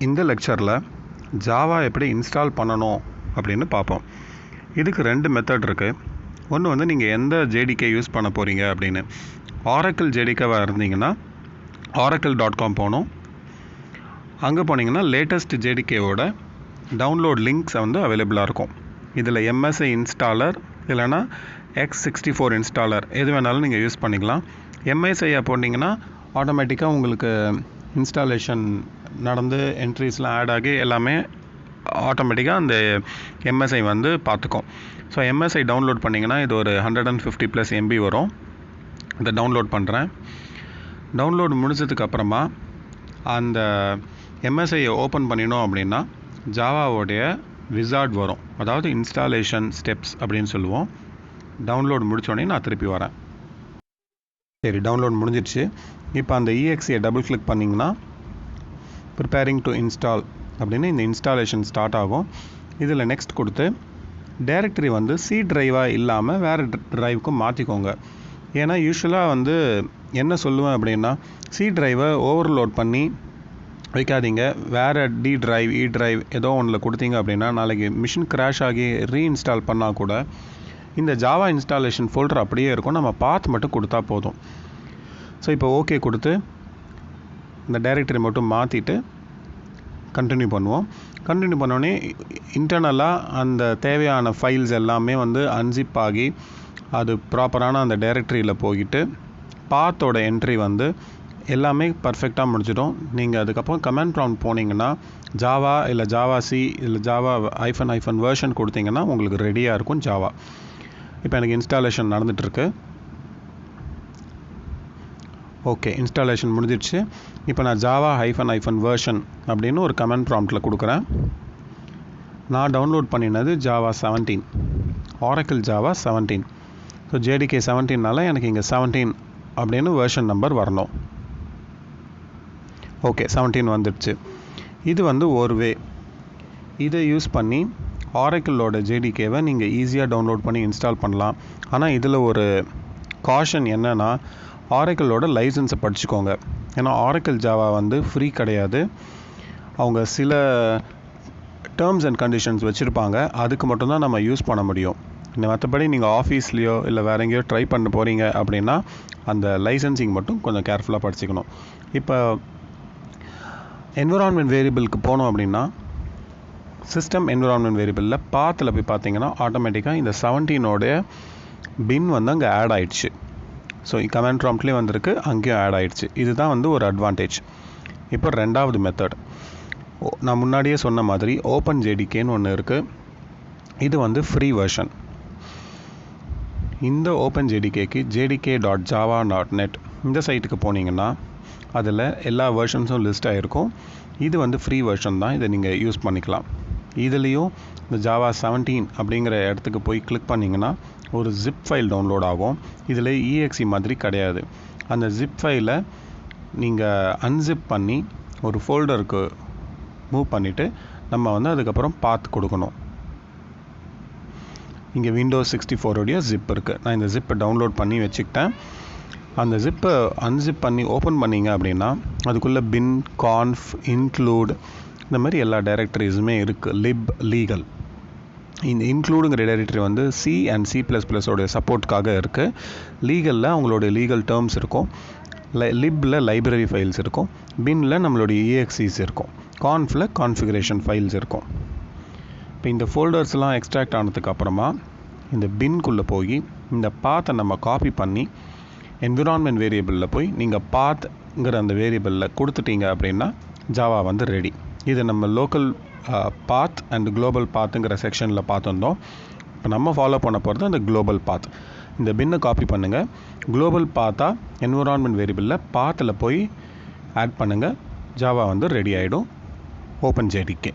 இந்த லெக்சரில் ஜாவா எப்படி இன்ஸ்டால் பண்ணணும் அப்படின்னு பார்ப்போம். இதுக்கு 2 மெத்தட் இருக்குது. ஒன்று வந்து நீங்கள் எந்த ஜேடிகே யூஸ் பண்ண போகிறீங்க அப்படின்னு. ஆரக்கிள் ஜேடிகேவாக இருந்தீங்கன்னா oracle.com போகணும். அங்கே போனீங்கன்னா லேட்டஸ்ட் ஜேடிகேவோட டவுன்லோட் லிங்க்ஸ் வந்து அவைலபிளாக இருக்கும். இதில் MSI இன்ஸ்டாலர் இல்லைனா X64 இன்ஸ்டாலர் எது வேணாலும் நீங்கள் யூஸ் பண்ணிக்கலாம். MSI போட்டிங்கன்னா ஆட்டோமேட்டிக்காக உங்களுக்கு இன்ஸ்டாலேஷன் நடந்து என்ட்ரிஸ்லாம் ஆட் ஆகி எல்லாமே ஆட்டோமேட்டிக்காக அந்த MSI வந்து பார்த்துக்கும். ஸோ MSI டவுன்லோட் பண்ணிங்கன்னா இது ஒரு 150+ MB வரும். இதை டவுன்லோட் பண்ணுறேன். டவுன்லோட் முடிச்சதுக்கப்புறமா அந்த MSIயை ஓப்பன் பண்ணினோம் அப்படின்னா ஜாவாவோடைய விசார்ட் வரும். அதாவது இன்ஸ்டாலேஷன் ஸ்டெப்ஸ் அப்படின்னு சொல்லுவோம். டவுன்லோட் முடித்தோடனே நான் திருப்பி வரேன். சரி, டவுன்லோட் முடிஞ்சிடுச்சு. இப்போ அந்த EXE டபுள் கிளிக் பண்ணிங்கன்னா ப்ரிப்பேரிங் டு இன்ஸ்டால் அப்படின்னு இந்த இன்ஸ்டாலேஷன் ஸ்டார்ட் ஆகும். இதில் நெக்ஸ்ட் கொடுத்து டைரக்டரி வந்து C ட்ரைவாக இல்லாமல் வேறு ட்ரைவுக்கு மாற்றிக்கோங்க. ஏன்னா யூஸ்வலாக வந்து என்ன சொல்லுவேன் அப்படின்னா C ட்ரைவை ஓவர்லோட் பண்ணி வைக்காதீங்க. வேறு D ட்ரைவ் E ட்ரைவ் ஏதோ ஒன்றில் கொடுத்தீங்க அப்படின்னா நாளைக்கு மிஷின் கிராஷ் ஆகி ரீஇன்ஸ்டால் பண்ணால் கூட இந்த ஜாவா இன்ஸ்டாலேஷன் ஃபோல்டர் அப்படியே இருக்கும். நம்ம பாத் மட்டும் கொடுத்தா போதும். ஸோ இப்போ ஓகே கொடுத்து இந்த டைரக்டரி மட்டும் மாற்றிட்டு கண்டினியூ பண்ணுவோம். கண்டினியூ பண்ணோடனே இன்டர்னலாக அந்த தேவையான ஃபைல்ஸ் எல்லாமே வந்து அன்சிப் ஆகி அது ப்ராப்பரான அந்த டைரக்டரியில் போயிட்டு பாத்தோட என்ட்ரி வந்து எல்லாமே பர்ஃபெக்டாக முடிஞ்சிடும். நீங்கள் அதுக்கப்புறம் கமெண்ட் ப்ராம்ப்ட் போனீங்கன்னா ஜாவா இல்லை ஜாவா C இல்லை ஜாவா -- வெர்ஷன் கொடுத்தீங்கன்னா உங்களுக்கு ரெடியாக இருக்கும் ஜாவா. இப்போ எனக்கு இன்ஸ்டாலேஷன் நடந்துகிட்ருக்கு. ஓகே, இன்ஸ்டாலேஷன் முடிஞ்சிடுச்சு. இப்போ நான் ஜாவா -- வெர்ஷன் அப்படின்னு ஒரு கமெண்ட் ப்ராம்ப்டில் கொடுக்குறேன். நான் டவுன்லோட் பண்ணினது Java 17, Oracle Java 17. So JDK 17னால எனக்கு இங்கே 17 அப்படின்னு வெர்ஷன் நம்பர் வரணும். ஓகே, 17 வந்துடுச்சு. இது வந்து ஒரு வே. இதை யூஸ் பண்ணி ஆரக்கிளோட JDKவை நீங்கள் ஈஸியாக டவுன்லோட் பண்ணி இன்ஸ்டால் பண்ணலாம். ஆனால் இதில் ஒரு காஷன் என்னென்னா ஆரக்கிளோட லைசன்ஸை படிச்சுக்கோங்க. ஏன்னா ஆரக்கிள் ஜாவா வந்து ஃப்ரீ கிடையாது. அவங்க சில டேர்ம்ஸ் அண்ட் கண்டிஷன்ஸ் வச்சுருப்பாங்க. அதுக்கு மட்டும்தான் நம்ம யூஸ் பண்ண முடியும். மற்றபடி நீங்கள் ஆஃபீஸ்லேயோ இல்லை வேறு எங்கேயோ ட்ரை பண்ண போகிறீங்க அப்படின்னா அந்த லைசன்சிங் மட்டும் கொஞ்சம் கேர்ஃபுல்லாக படிச்சுக்கணும். இப்போ என்விரான்மெண்ட் வேரியபிளுக்கு போனோம் அப்படின்னா சிஸ்டம் என்விரான்மெண்ட் வேரியபிளில் பாத்தில் போய் பார்த்தீங்கன்னா ஆட்டோமேட்டிக்காக இந்த 17ஓடைய பின் வந்து அங்கே ஆட் ஆகிடுச்சு. ஸோ கமெண்ட் ப்ராம்ப்ட்லேயே வந்திருக்கு, அங்கேயும் ஆட் ஆகிடுச்சு. இதுதான் வந்து ஒரு அட்வான்டேஜ். இப்போ 2வது மெத்தட், நான் முன்னாடியே சொன்ன மாதிரி ஓப்பன் JDKன்னு ஒன்று இருக்குது. இது வந்து ஃப்ரீ வெர்ஷன். இந்த ஓப்பன் JDKக்கு jdk.java.net இந்த சைட்டுக்கு போனீங்கன்னா அதில் எல்லா வெர்ஷன்ஸும் லிஸ்ட் ஆகிருக்கும். இது வந்து ஃப்ரீ வெர்ஷன் தான். இதை நீங்கள் யூஸ் பண்ணிக்கலாம். இதுலேயும் இந்த ஜாவா 17 அப்படிங்கிற இடத்துக்கு போய் கிளிக் பண்ணிங்கன்னா ஒரு ஜிப் ஃபைல் டவுன்லோட் ஆகும். இதில் EXE மாதிரி கிடையாது. அந்த ஜிப் ஃபைலை நீங்கள் அன்சிப் பண்ணி ஒரு ஃபோல்டருக்கு மூவ் பண்ணிவிட்டு நம்ம வந்து அதுக்கப்புறம் பாத் கொடுக்கணும். இங்கே Windows 64 ஜிப் இருக்குது. நான் இந்த ஜிப்பை டவுன்லோட் பண்ணி வச்சுக்கிட்டேன். அந்த ஜிப்பை அன்சிப் பண்ணி ஓப்பன் பண்ணிங்க அப்படின்னா அதுக்குள்ளே பின், கான்ஃப், இன்க்ளூட் இந்த மாதிரி எல்லா டைரக்டரிஸுமே இருக்குது. Lip, legal. இந்த இன்க்ளூடுங்கிற டைரக்டரி வந்து C and C++ஓடைய சப்போர்ட்டுக்காக இருக்குது. லீகலில் அவங்களுடைய லீகல் டேர்ம்ஸ் இருக்கும். லிப்பில் லைப்ரரி ஃபைல்ஸ் இருக்கும். பின்னில் நம்மளுடைய EXEs இருக்கும். கான்ஃபில் கான்ஃபிகரேஷன் ஃபைல்ஸ் இருக்கும். இப்போ இந்த ஃபோல்டர்ஸ்லாம் எக்ஸ்ட்ராக்ட் ஆனதுக்கு அப்புறமா இந்த பின்குள்ளே போய் இந்த பாத்தை நம்ம காப்பி பண்ணி என்விரான்மெண்ட் வேரியபிளில் போய் நீங்கள் பாத்ங்கிற அந்த வேரியபிளில் கொடுத்துட்டீங்க அப்படின்னா ஜாவா வந்து ரெடி. இது நம்ம லோக்கல் பாத் அண்ட் குளோபல் பாத்துங்கிற செக்ஷனில் பார்த்துருந்தோம். இப்போ நம்ம ஃபாலோ பண்ண போகிறது அந்த குளோபல் பாத். இந்த பின்னை காப்பி பண்ணுங்கள். குளோபல் பாத்தா என்விரான்மெண்ட் வேரியபிளில் பாத்தில் போய் ஆட் பண்ணுங்கள். ஜாவா வந்து ரெடி ஆகிடும். Open JDK.